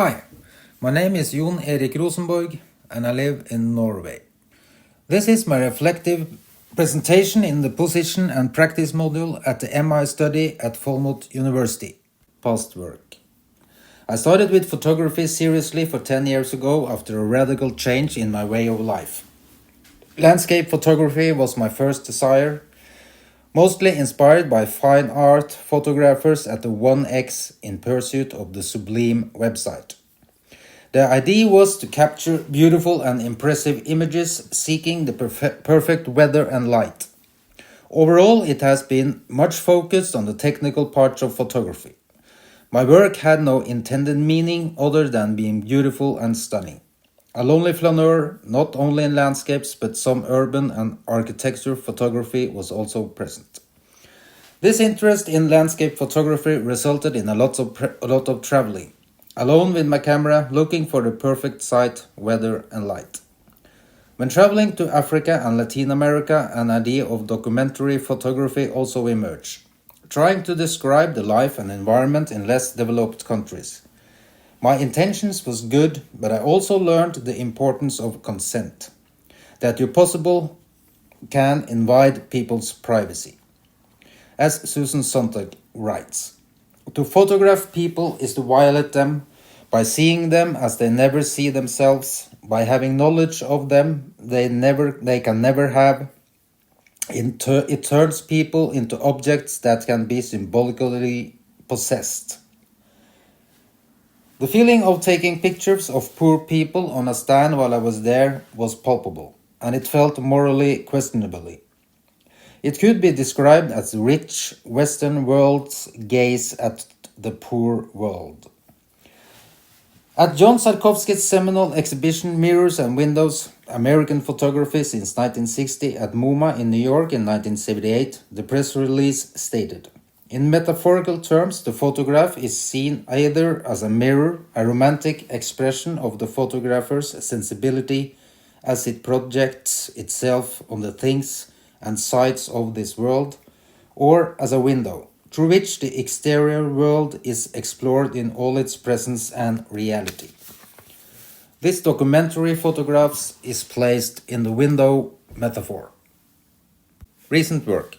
Hi, my name is Jon Erik Rosenborg and I live in Norway. This is my reflective presentation in the position and practice module at the MI study at Folmot University, past work. I started with photography seriously for 10 years ago after a radical change in my way of life. Landscape photography was my first desire, mostly inspired by fine art photographers at the 1X in pursuit of the Sublime website. The idea was to capture beautiful and impressive images seeking the perfect weather and light. Overall, it has been much focused on the technical parts of photography. My work had no intended meaning other than being beautiful and stunning. A lonely flaneur, not only in landscapes but some urban and architecture photography was also present. This interest in landscape photography resulted in a lot of traveling, alone with my camera, looking for the perfect site, weather and light. When traveling to Africa and Latin America, an idea of documentary photography also emerged, trying to describe the life and environment in less developed countries. My intentions was good, but I also learned the importance of consent, that you possible can invade people's privacy. As Susan Sontag writes, to photograph people is to violate them by seeing them as they never see themselves, by having knowledge of them they can never have. It turns people into objects that can be symbolically possessed. The feeling of taking pictures of poor people on a stand while I was there was palpable, and it felt morally questionably. It could be described as the rich Western world's gaze at the poor world. At John Sarkovsky's seminal exhibition Mirrors and Windows, American Photography since 1960 at MoMA in New York in 1978, the press release stated, in metaphorical terms, the photograph is seen either as a mirror, a romantic expression of the photographer's sensibility as it projects itself on the things and sights of this world, or as a window, through which the exterior world is explored in all its presence and reality. This documentary photographs is placed in the window metaphor. Recent work.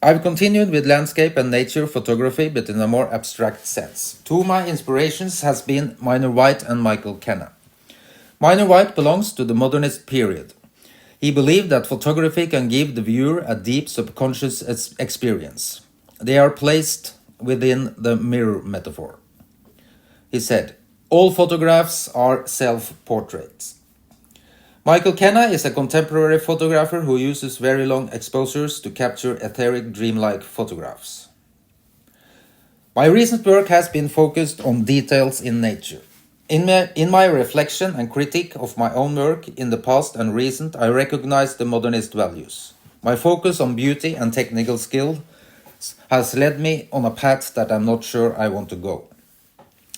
I've continued with landscape and nature photography, but in a more abstract sense. Two of my inspirations has been Minor White and Michael Kenna. Minor White belongs to the modernist period. He believed that photography can give the viewer a deep subconscious experience. They are placed within the mirror metaphor. He said, all photographs are self-portraits. Michael Kenna is a contemporary photographer who uses very long exposures to capture etheric, dreamlike photographs. My recent work has been focused on details in nature. In my reflection and critique of my own work in the past and recent, I recognize the modernist values. My focus on beauty and technical skill has led me on a path that I'm not sure I want to go.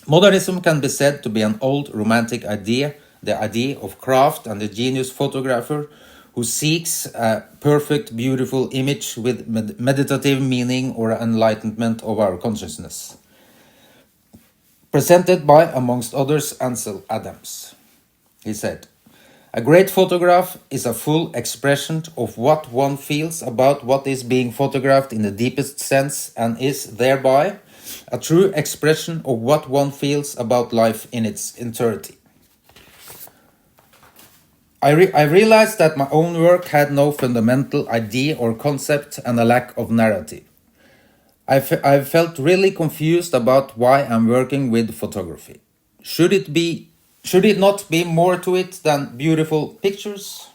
Modernism can be said to be an old romantic idea, the idea of craft and the genius photographer who seeks a perfect, beautiful image with meditative meaning or enlightenment of our consciousness. Presented by, amongst others, Ansel Adams. He said, a great photograph is a full expression of what one feels about what is being photographed in the deepest sense and is thereby a true expression of what one feels about life in its entirety. I realized that my own work had no fundamental idea or concept and a lack of narrative. I felt really confused about why I'm working with photography. Should it not be more to it than beautiful pictures?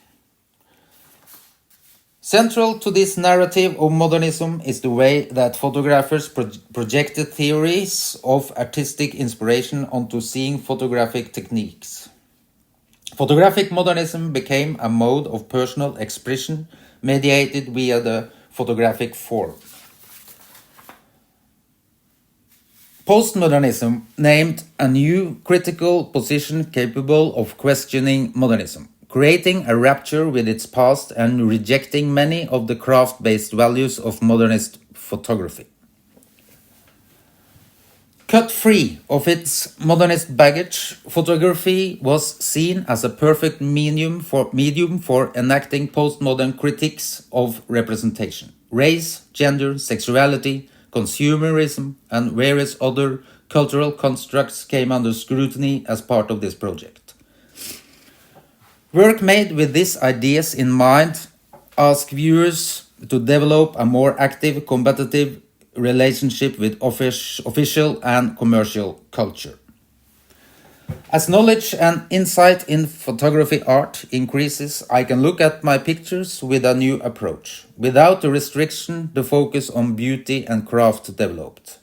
Central to this narrative of modernism is the way that photographers projected theories of artistic inspiration onto seeing photographic techniques. Photographic modernism became a mode of personal expression mediated via the photographic form. Postmodernism named a new critical position capable of questioning modernism, creating a rupture with its past and rejecting many of the craft-based values of modernist photography. Cut free of its modernist baggage, photography was seen as a perfect medium for enacting postmodern critiques of representation. Race, gender, sexuality, consumerism, and various other cultural constructs came under scrutiny as part of this project. Work made with these ideas in mind asks viewers to develop a more active, combative relationship with official and commercial culture. As knowledge and insight in photography art increases, I can look at my pictures with a new approach, without the restriction the focus on beauty and craft developed.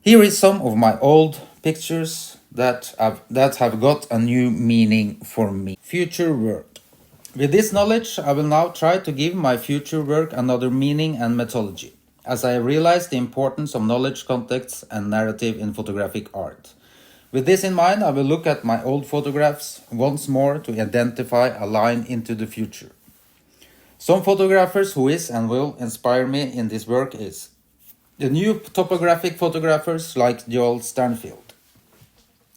Here is some of my old pictures that have got a new meaning for me. Future work. With this knowledge, I will now try to give my future work another meaning and methodology, as I realize the importance of knowledge, context, and narrative in photographic art. With this in mind, I will look at my old photographs once more to identify a line into the future. Some photographers who is and will inspire me in this work is the new topographic photographers like Joel Stanfield.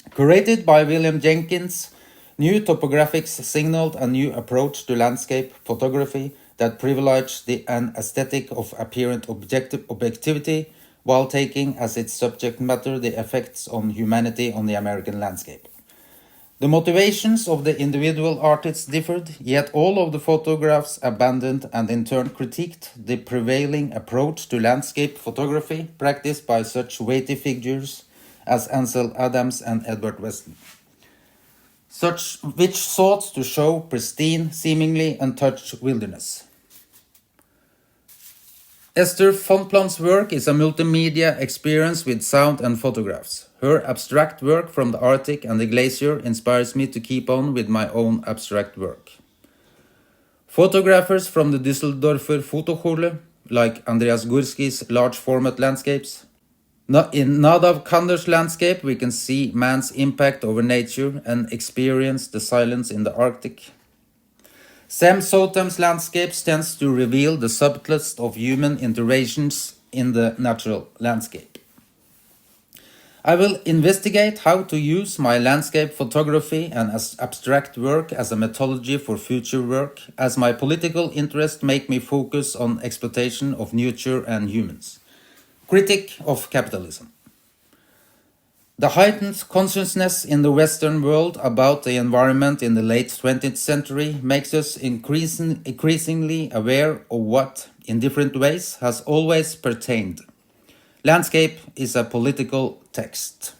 Curated by William Jenkins, new topographics signaled a new approach to landscape photography that privileged an aesthetic of apparent objectivity while taking as its subject matter the effects on humanity on the American landscape. The motivations of the individual artists differed, yet all of the photographs abandoned and in turn critiqued the prevailing approach to landscape photography practiced by such weighty figures as Ansel Adams and Edward Weston, which sought to show pristine, seemingly untouched wilderness. Esther Fonplan's work is a multimedia experience with sound and photographs. Her abstract work from the Arctic and the glacier inspires me to keep on with my own abstract work. Photographers from the Düsseldorfer Fotoschule, like Andreas Gursky's large format landscapes. In Nadav Kander's landscape, we can see man's impact over nature and experience the silence in the Arctic. Sam Sotam's landscapes tends to reveal the subtlest of human interactions in the natural landscape. I will investigate how to use my landscape photography and abstract work as a methodology for future work, as my political interests make me focus on exploitation of nature and humans. Critique of capitalism. The heightened consciousness in the Western world about the environment in the late 20th century makes us increasingly aware of what, in different ways, has always pertained. Landscape is a political text.